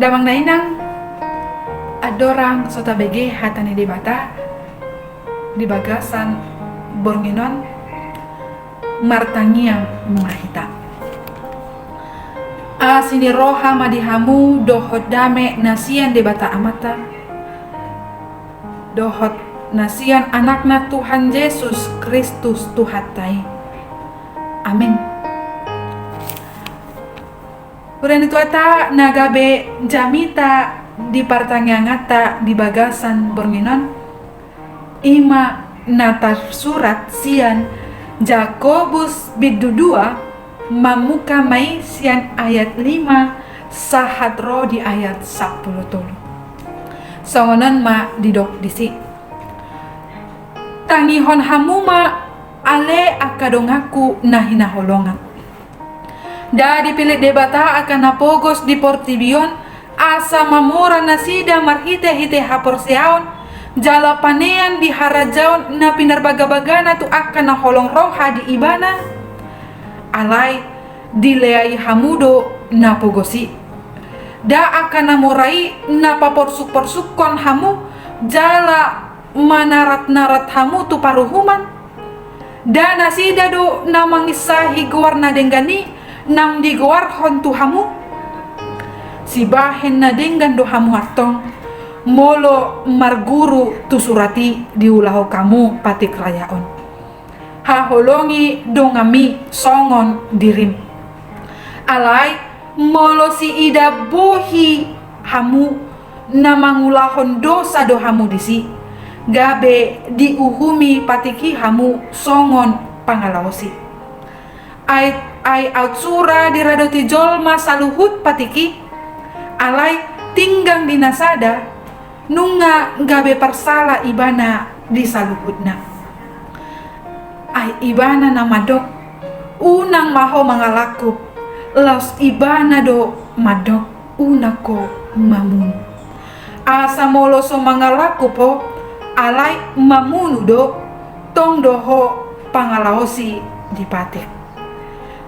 damang nainang adorang sota bege hatani di bata di bagasan bornginon martangiang mahita asini roha madihamu dohot dame nasian di bata amata dohot nasian anakna Tuhan Yesus Kristus Tuhatai. Amin. Uran itu ata nagabe jamita di partangangata di bagasan bornginon ima nata surat sian Jakobus bidu 2 mamuka mai sian ayat 5 sahat ro di ayat 10 tolu sawonan ma didok disi tangihon hamuma ale akadongaku nahina holongan da dipilih debata akan napogos di portibion asa mamora nasida marhite-hite haporseaon jala panean di harajaon na pinarbaga-bagana tu akan na holong roha di ibana alai dileai hamudo na pogosi da akan na morai na paporsuk-porsukon hamu jala manarat-narat hamu tu paruhuman da nasida do na mangisahi guar na denggani nang digawar hontu hamu si bahen na denggan do hamu atong molo marguru tu surati diulaho kamu patik rayaon haholongi dongami songon dirim alai molo si ida bohi hamu na mangulahon dosa do hamu disi gabe diuhumi patiki hamu songon pangalaosi ai outsura diradoti jolma saluhut patiki alai tinggang dinasada nunga gabe parsala ibana di saluhutna ai ibana na madok unang maho mangalakup laus ibana do madok unako mamun asa molo so mangalakup po alai mamunu do tong doho pangalaosi dipatik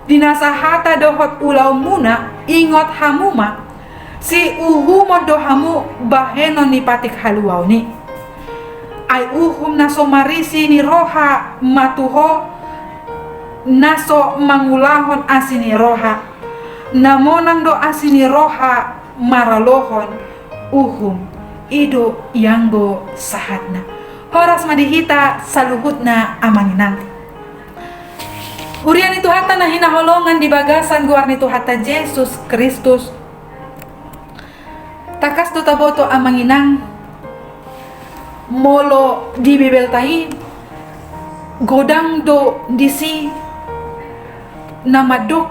dinasahata dohot ulau muna ingot hamuma si uhumod do hamu bahenon ni patik haluaw ni ay uhum naso marisi ni roha matuho naso mangulahon asini roha namonang do asini roha maralohon uhum ido yanggo sahatna horas madihita saluhutna amanginang urian itu hata na hinaholongan di bagasan guar itu hata Yesus Kristus takas tu taboto amanginang molo di bibeltai godang do disi namadok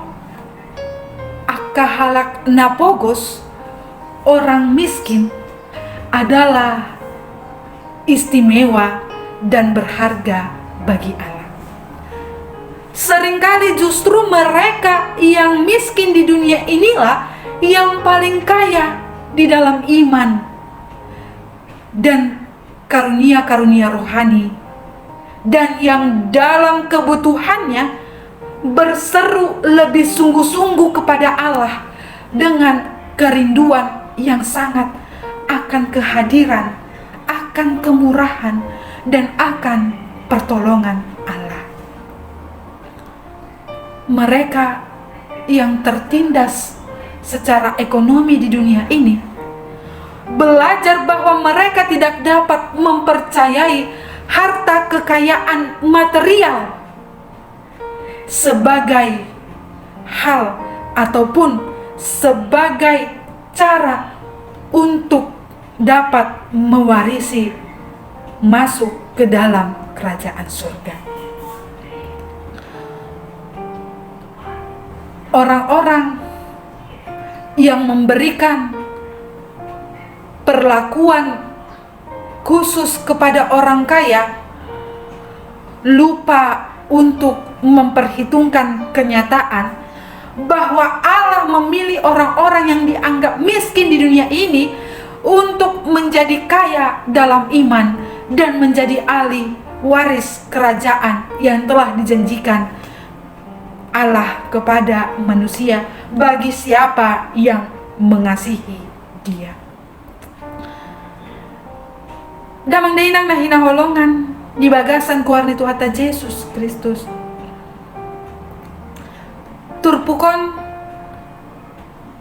akahalak napogos orang miskin adalah istimewa dan berharga bagi Allah. Seringkali justru mereka yang miskin di dunia inilah yang paling kaya di dalam iman dan karunia-karunia rohani dan yang dalam kebutuhannya berseru lebih sungguh-sungguh kepada Allah dengan kerinduan yang sangat akan kehadiran, akan kemurahan dan akan pertolongan Allah. Mereka yang tertindas secara ekonomi di dunia ini belajar bahwa mereka tidak dapat mempercayai harta kekayaan material sebagai hal ataupun sebagai cara untuk dapat mewarisi masuk ke dalam kerajaan surga. Orang-orang yang memberikan perlakuan khusus kepada orang kaya lupa untuk memperhitungkan kenyataan bahwa Allah memilih orang-orang yang dianggap miskin di dunia ini untuk menjadi kaya dalam iman dan menjadi ahli waris kerajaan yang telah dijanjikan Allah kepada manusia bagi siapa yang mengasihi dia. Damang dainang na hinaholongan di bagasan kuarni Tuhan Yesus Kristus. Turpukon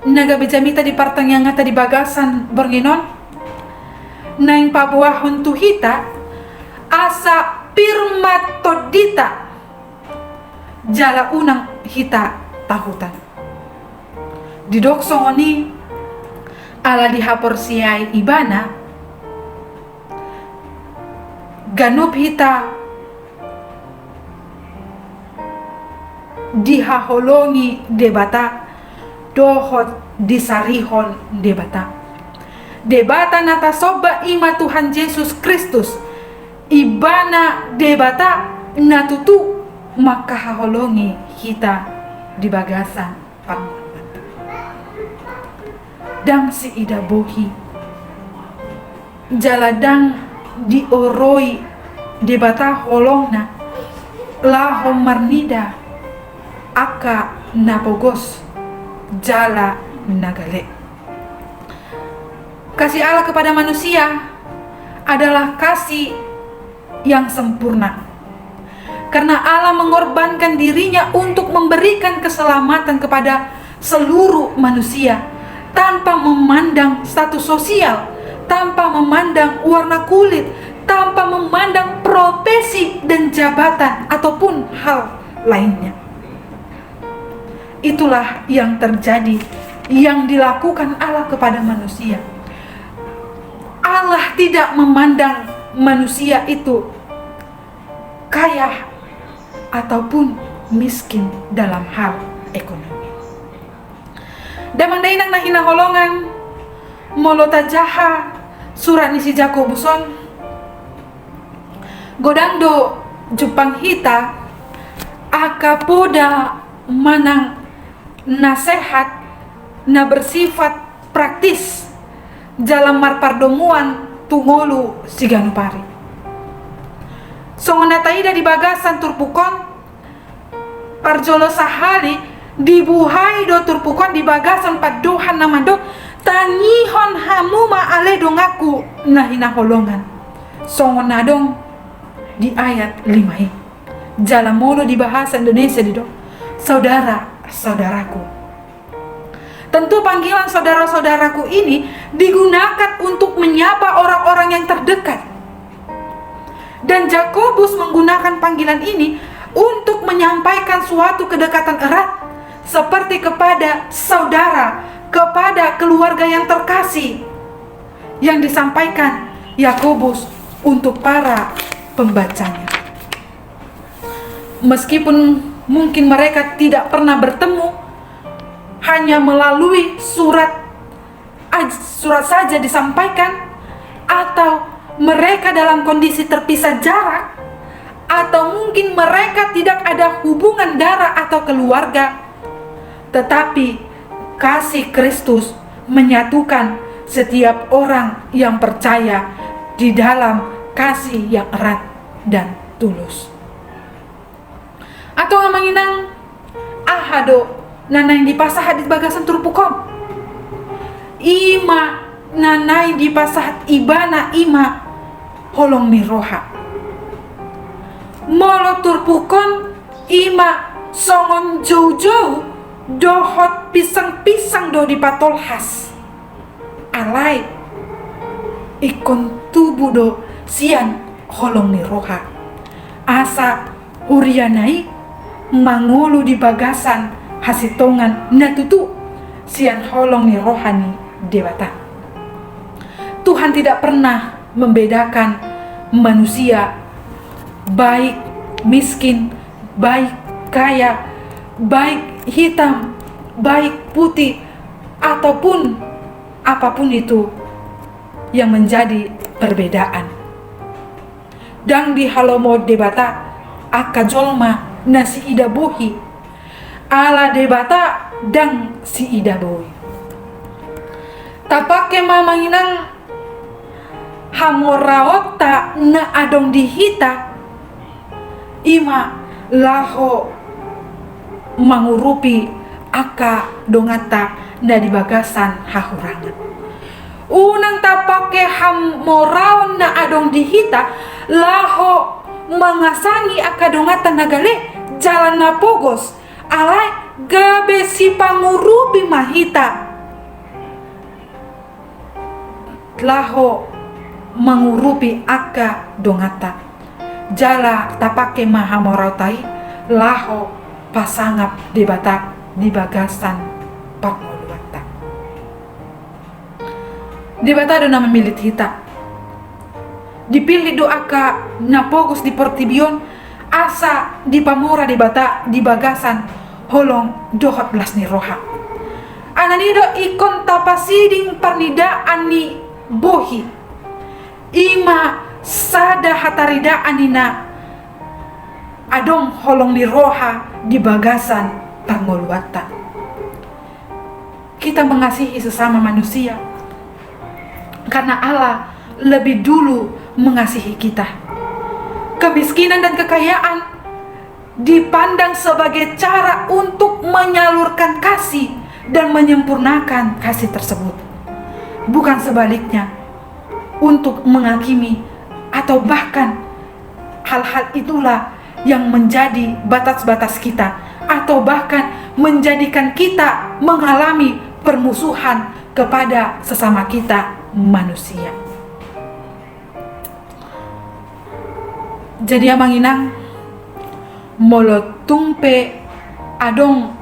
naga bejamita di partang yang ngata di bagasan bornginon naing pabuahon tuhita asa pirmat todita jala unang hita tahutan di doksong oni ala dihapor siai ibana ganup hita dihaholongi debata dohot disarihon debata nata soba ima Tuhan Yesus Kristus ibana debata natutu maka haholongi hita di bagasan pangunan dang si ida bohi jaladang dioroi debata holongna lahom marnida aka napogos jala nagale. Kasih Allah kepada manusia adalah kasih yang sempurna. Karena Allah mengorbankan dirinya untuk memberikan keselamatan kepada seluruh manusia tanpa memandang status sosial, tanpa memandang warna kulit, tanpa memandang profesi dan jabatan ataupun hal lainnya. Itulah yang terjadi, yang dilakukan Allah kepada manusia. Allah tidak memandang manusia itu kaya ataupun miskin dalam hal ekonomi. Damandainang nahina holongan molota jaha surat nisi Jakobuson godangdo Jepang hita akapoda manang nasehat na bersifat praktis dalam marpardomuan tungolu siganupari. Songon nataida di bagasan turpukon parjolo sahali dibuhai do turpukon di bagasan padohan namando tangihon hamuma ale dongaku nahina holongan. Songon nadong di ayat 5 jalamolo di bahasa Indonesia di do saudara-saudaraku. Tentu panggilan saudara-saudaraku ini digunakan untuk menyapa orang-orang yang terdekat. Dan Yakobus menggunakan panggilan ini untuk menyampaikan suatu kedekatan erat seperti kepada saudara, kepada keluarga yang terkasih yang disampaikan Yakobus untuk para pembacanya. Meskipun mungkin mereka tidak pernah bertemu, hanya melalui surat saja disampaikan, atau mereka dalam kondisi terpisah jarak, atau mungkin mereka tidak ada hubungan darah atau keluarga, tetapi kasih Kristus menyatukan setiap orang yang percaya di dalam kasih yang erat dan tulus. Atau ngamanginang ahado nanay di pasahat di bagasan turpukon ima nanay di pasahat ibana ima holong ni roha molo turpukon ima songon jauh-jauh dohot pisang-pisang do di patolhas alay ikon tubuh do sian holong ni roha asa urianai mangulu di bagasan hasitongan natutu sian holong ni rohani dewata. Tuhan tidak pernah membedakan manusia baik miskin, baik kaya, baik hitam, baik putih, ataupun apapun itu yang menjadi perbedaan. Dang di halomo debata akajolma nasi ida bohi ala debata dang si ida boy. Tapake mamanginang hamoraota na adong dihita ima laho mangurupi aka dongata na di bagasan hahurangan. unang tapake hamoraon na adong dihita laho mangasangi akadongatan nagale jalan na pogos alay gabe si pangurupi mahita laho mangurupi aka dongata jala tapake mahamorau tai laho pasangap di batak di bagasan pangoluata di bata do nama milit hita dipilih doa ka napogos di portibion asa di pamora di bata di bagasan holong dohot belas ni roha ananido ikon tapasiding parnidaan ni bohi ima sada hatarida anina adong holong ni roha di bagasan pangoluata. Kita mengasihi sesama manusia karena Allah lebih dulu mengasihi kita. Kemiskinan dan kekayaan dipandang sebagai cara untuk menyalurkan kasih dan menyempurnakan kasih tersebut, bukan sebaliknya untuk menghakimi atau bahkan hal-hal itulah yang menjadi batas-batas kita atau bahkan menjadikan kita mengalami permusuhan kepada sesama kita manusia. Jadi amanginang molotungpe adong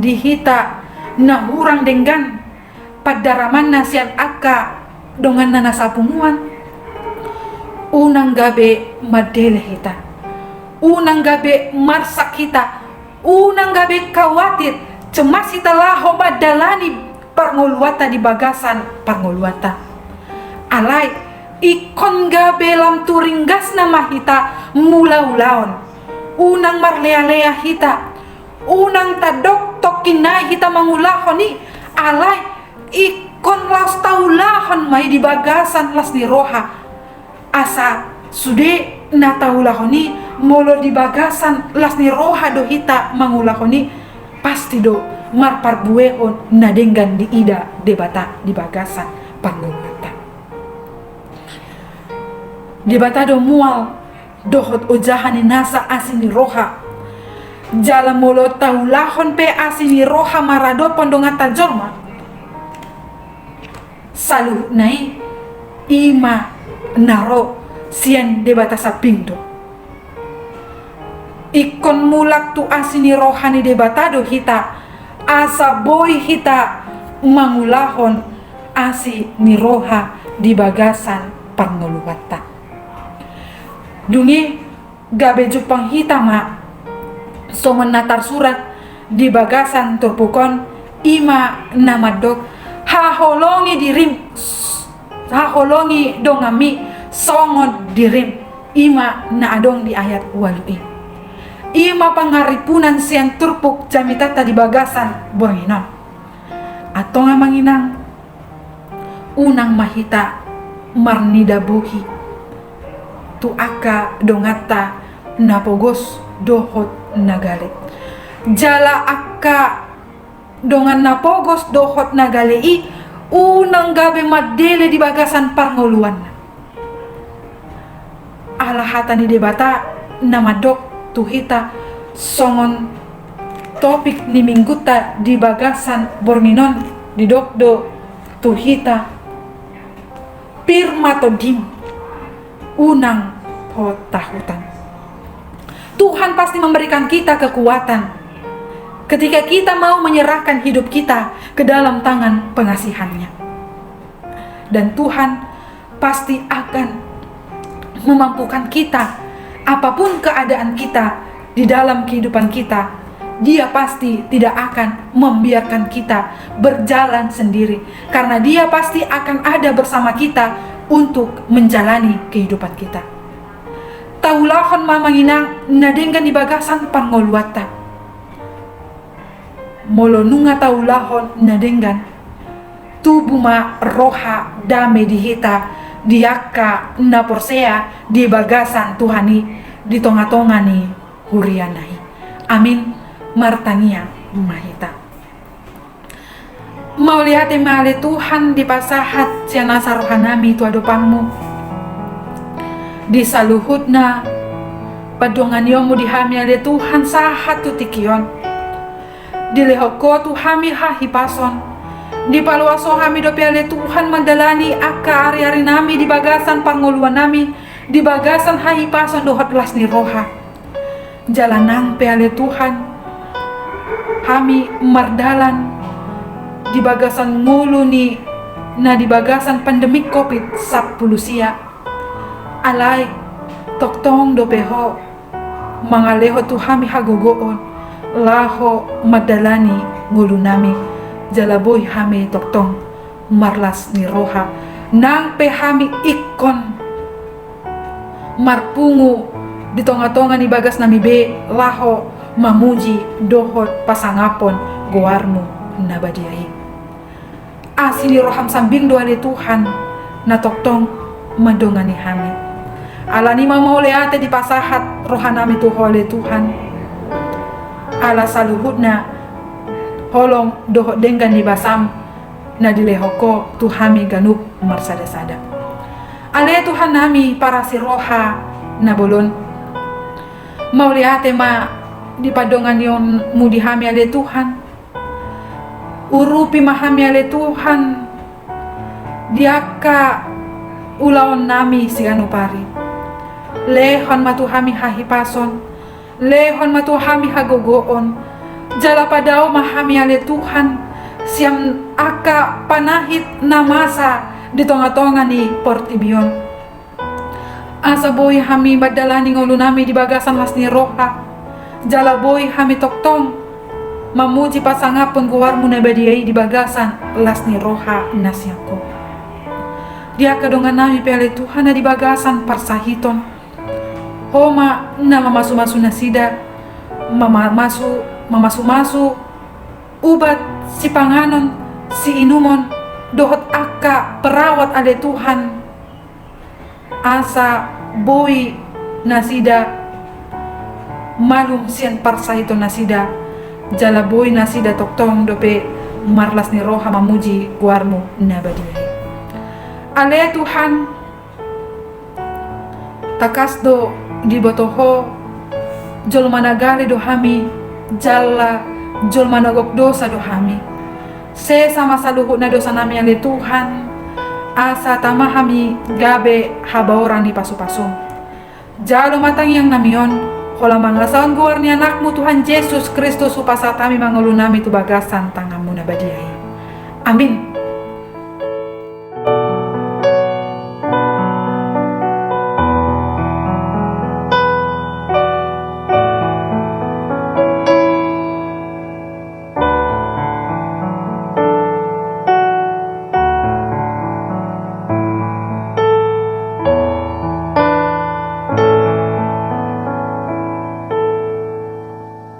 dihita na hurang denggan padaraman nasian aka dongan nana sapunguan unang gabe madele hita unang gabe marsak kita unang gabe khawatir cemas hita laho badalani parngoluata di bagasan parngoluata alai ikon gabe lam turinggas nama hita mula-ulaon unang marlea-lea hita unang tadok tokinai hita mangulahoni alai ikon las taulahon mai di bagasan las di roha asa sude na taulahoni molo di bagasan las ni roha do hita mangulahoni pasti do marparbuehon nadenggan di ida debata di bagasan pangulata debata do mual dohot ojahani nasa asini roha jala molo taulahon pe asini roha marado pondongata jorma salu nai ima naro sian debata sapindo ikon mulak tu asini rohani debata do hita asa boy hita mangulahon asi ni roha di bagasan pangoluwata dungi gabe jupang hitama songon natar surat di bagasan turpukon ima namadok haholongi dirim haholongi dongami songon dirim ima na adong di ayat walui ima pangaripunan sian turpuk jamitata di bagasan bornginon atau ngamanginang unang mahita marnida buhi tu aka dongata napogos dohot nagale jala aka dongan napogos dohot nagale i unang gabe madele di bagasan parngoluan alahatan di debata namadok tuhita songon topik ni mingguta di bagasan borminon di dokdo tuhita pirmatodim unang potahutan. Tuhan pasti memberikan kita kekuatan ketika kita mau menyerahkan hidup kita ke dalam tangan pengasihannya. Dan Tuhan pasti akan memampukan kita apapun keadaan kita di dalam kehidupan kita. Dia pasti tidak akan membiarkan kita berjalan sendiri karena Dia pasti akan ada bersama kita untuk menjalani kehidupan kita. Taulahon mamanginang nadenggan di bagasan pangoluata. Molonunga taulahon nadenggan tubuma roha dame dihita diaka naporsea di bagasan Tuhani di tonga-tongani hurianai. Amin martania mahita. Mau lihat male Tuhan di pasahat siana sarohanami tu adopanmu. Di saluhutna padongan yomu dihami ale Tuhan sahat tu tikion. Di lehoko tu hami hahi pason. Di paluaso hami dopi ale Tuhan mandalani aka ari-ari nami di bagasan panguluan nami. Di bagasan hahi pason dohot las ni roha. Jalanang pe ale Tuhan hami mardalan di bagasan ngulu ni na di bagasan pandemik COVID-19 alay toktong dopeho mangaleho tu hami hagogoon laho madalani ngulu nami jalaboy hami toktong marlas ni roha nang pe hami ikon marpungu di tonga-tonga ni bagas nami be laho mamuji dohot pasangapon goarmu nabadiai asini roham sambing doa le Tuhan na toktong mandongani hami ala ni mau leate di pasahat rohanami tu hole Tuhan ala saluhutna holong dohot denggan di basam na dilehoko tu hami ganup marsada-sada ale Tuhan nami para si roha na bolon mau leate ma di padongan yon mudi hami ale Tuhan urupi mahami ale Tuhan diaka ulaon nami si anupari lehon matuhami hahipason lehon matuhami hagogoon jala padao mahami ale Tuhan siam aka panahit na masa di tonga-tonga ni portibion asa boy hami badalani ngulu nami di bagasan las ni roha jala boy hami toktong mamuji pasangapon guarmu na badiai di bagasan las ni roha nasyako dia kadongan nami pele Tuhan na di bagasan parsahiton homa na mamasu-masu nasida mamasu-masu ubat si panganon si inumon dohot aka perawat ale Tuhan asa boy nasida malum sian parsahiton nasida jalaboy nasida toktong dope marlas ni roha mamuji guarmu nabadiai ale Tuhan takas do di botoho jol managale do hami jalla jol managok dosa do hami se sama saluhut na dosa nami ale Tuhan asa tama hami gabe habaoran di pasu-pasum jalo matang yang namion kola mangasawan guar ni anakmu Tuhan Yesus Kristus upasa kami mangulu nami tu bagasan tanganmu nabadiai amin.